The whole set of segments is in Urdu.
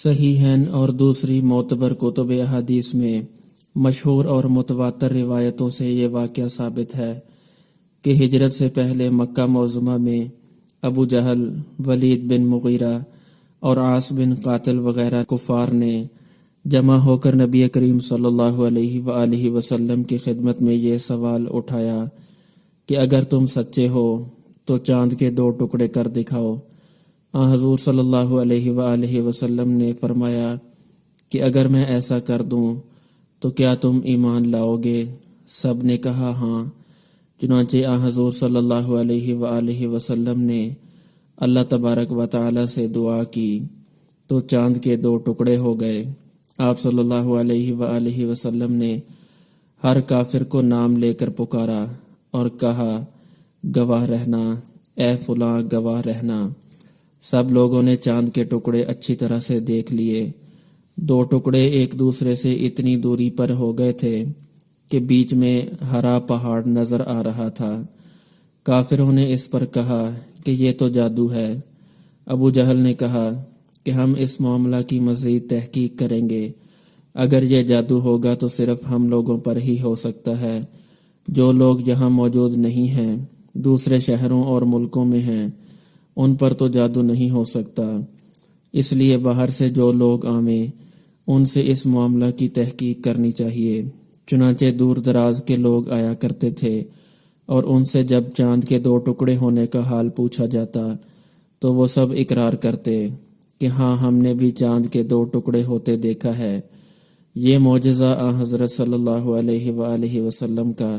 صحیحین اور دوسری معتبر کتب احادیث میں مشہور اور متواتر روایتوں سے یہ واقعہ ثابت ہے کہ ہجرت سے پہلے مکہ معظمہ میں ابو جہل، ولید بن مغیرہ اور عاص بن قاتل وغیرہ کفار نے جمع ہو کر نبی کریم صلی اللہ علیہ وآلہ وسلم کی خدمت میں یہ سوال اٹھایا کہ اگر تم سچے ہو تو چاند کے 2 ٹکڑے کر دکھاؤ۔ حضور صلی اللہ علیہ وآلہ وسلم نے فرمایا کہ اگر میں ایسا کر دوں تو کیا تم ایمان لاؤ گے؟ سب نے کہا ہاں۔ چنانچہ حضور صلی اللہ علیہ وآلہ وسلم نے اللہ تبارک و تعالی سے دعا کی تو چاند کے 2 ٹکڑے ہو گئے۔ آپ صلی اللہ علیہ وآلہ وسلم نے ہر کافر کو نام لے کر پکارا اور کہا گواہ رہنا، اے فلاں گواہ رہنا۔ سب لوگوں نے چاند کے ٹکڑے اچھی طرح سے دیکھ لیے۔ 2 ٹکڑے ایک دوسرے سے اتنی دوری پر ہو گئے تھے کہ بیچ میں ہرا پہاڑ نظر آ رہا تھا۔ کافروں نے اس پر کہا کہ یہ تو جادو ہے۔ ابو جہل نے کہا کہ ہم اس معاملہ کی مزید تحقیق کریں گے۔ اگر یہ جادو ہوگا تو صرف ہم لوگوں پر ہی ہو سکتا ہے۔ جو لوگ یہاں موجود نہیں ہیں، دوسرے شہروں اور ملکوں میں ہیں، ان پر تو جادو نہیں ہو سکتا۔ اس لیے باہر سے جو لوگ آویں ان سے اس معاملہ کی تحقیق کرنی چاہیے۔ چنانچہ دور دراز کے لوگ آیا کرتے تھے اور ان سے جب چاند کے 2 ٹکڑے ہونے کا حال پوچھا جاتا تو وہ سب اقرار کرتے کہ ہاں ہم نے بھی چاند کے 2 ٹکڑے ہوتے دیکھا ہے۔ یہ معجزہ حضرت صلی اللہ علیہ وآلہ وسلم کا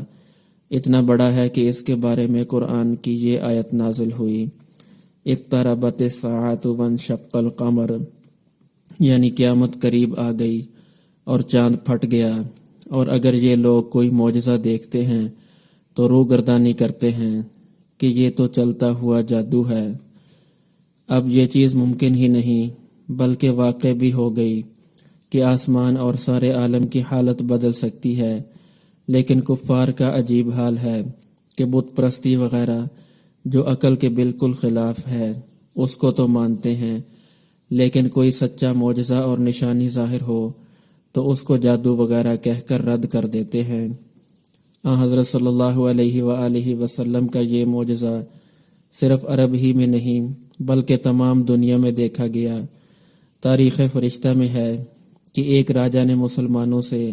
اتنا بڑا ہے کہ اس کے بارے میں قرآن کی یہ آیت نازل ہوئی، اقتربت الساعۃ وانشق القمر، یعنی قیامت قریب آ گئی اور چاند پھٹ گیا۔ اور اگر یہ لوگ کوئی معجزہ دیکھتے ہیں تو روگردانی کرتے ہیں کہ یہ تو چلتا ہوا جادو ہے۔ اب یہ چیز ممکن ہی نہیں بلکہ واقع بھی ہو گئی کہ آسمان اور سارے عالم کی حالت بدل سکتی ہے، لیکن کفار کا عجیب حال ہے کہ بت پرستی وغیرہ جو عقل کے بالکل خلاف ہے اس کو تو مانتے ہیں، لیکن کوئی سچا معجزہ اور نشانی ظاہر ہو تو اس کو جادو وغیرہ کہہ کر رد کر دیتے ہیں۔ حضرت صلی اللہ علیہ وآلہ وسلم کا یہ معجزہ صرف عرب ہی میں نہیں بلکہ تمام دنیا میں دیکھا گیا۔ تاریخ فرشتہ میں ہے کہ ایک راجہ نے مسلمانوں سے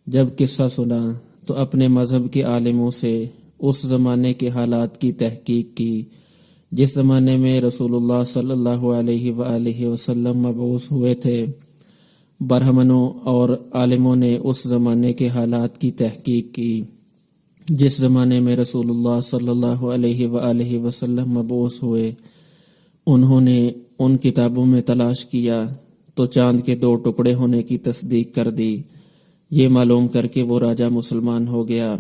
جب قصہ سنا تو اپنے مذہب کے عالموں سے اس زمانے کے حالات کی تحقیق کی جس زمانے میں رسول اللہ صلی اللہ علیہ وآلہ وسلم مبعوث ہوئے تھے۔ برہمنوں اور عالموں نے اس زمانے کے حالات کی تحقیق کی جس زمانے میں رسول اللہ صلی اللہ علیہ وآلہ وسلم مبعوث ہوئے۔ انہوں نے ان کتابوں میں تلاش کیا تو چاند کے 2 ٹکڑے ہونے کی تصدیق کر دی۔ یہ معلوم کر کے وہ راجہ مسلمان ہو گیا۔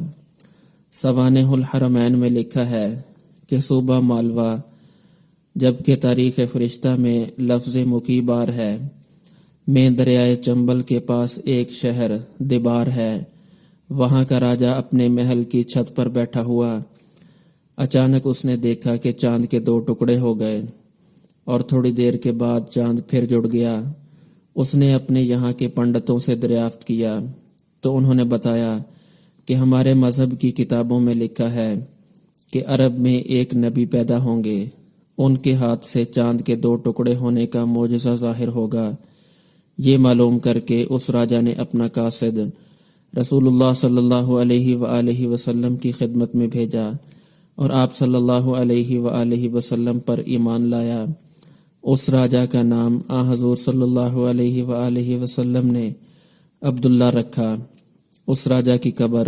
سوانح الحرمین میں لکھا ہے کہ صوبہ مالوا، جبکہ تاریخ فرشتہ میں لفظ مکیبار ہے، میں دریائے چنبل کے پاس ایک شہر دیبار ہے۔ وہاں کا راجہ اپنے محل کی چھت پر بیٹھا ہوا، اچانک اس نے دیکھا کہ چاند کے 2 ٹکڑے ہو گئے اور تھوڑی دیر کے بعد چاند پھر جڑ گیا۔ اس نے اپنے یہاں کے پنڈتوں سے دریافت کیا تو انہوں نے بتایا کہ ہمارے مذہب کی کتابوں میں لکھا ہے کہ عرب میں ایک نبی پیدا ہوں گے، ان کے ہاتھ سے چاند کے 2 ٹکڑے ہونے کا معجزہ ظاہر ہوگا۔ یہ معلوم کر کے اس راجہ نے اپنا قاصد رسول اللہ صلی اللہ علیہ وآلہ وسلم کی خدمت میں بھیجا اور آپ صلی اللہ علیہ وآلہ وسلم پر ایمان لایا۔ اس راجہ کا نام حضور صلی اللہ علیہ وآلہ وسلم نے عبداللہ رکھا۔ اس راجہ کی قبر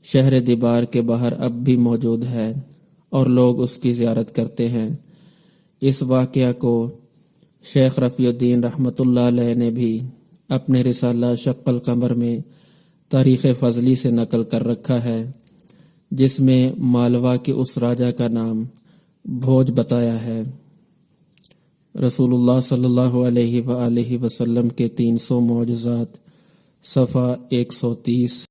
شہر دیبار کے باہر اب بھی موجود ہے اور لوگ اس کی زیارت کرتے ہیں۔ اس واقعہ کو شیخ رفیع الدین رحمۃ اللہ علیہ نے بھی اپنے رسالہ شق القمر میں تاریخ فضلی سے نقل کر رکھا ہے، جس میں مالوا کے اس راجہ کا نام بھوج بتایا ہے۔ رسول اللہ صلی اللہ علیہ وآلہ وسلم کے 300 معجزات، صفحہ 130۔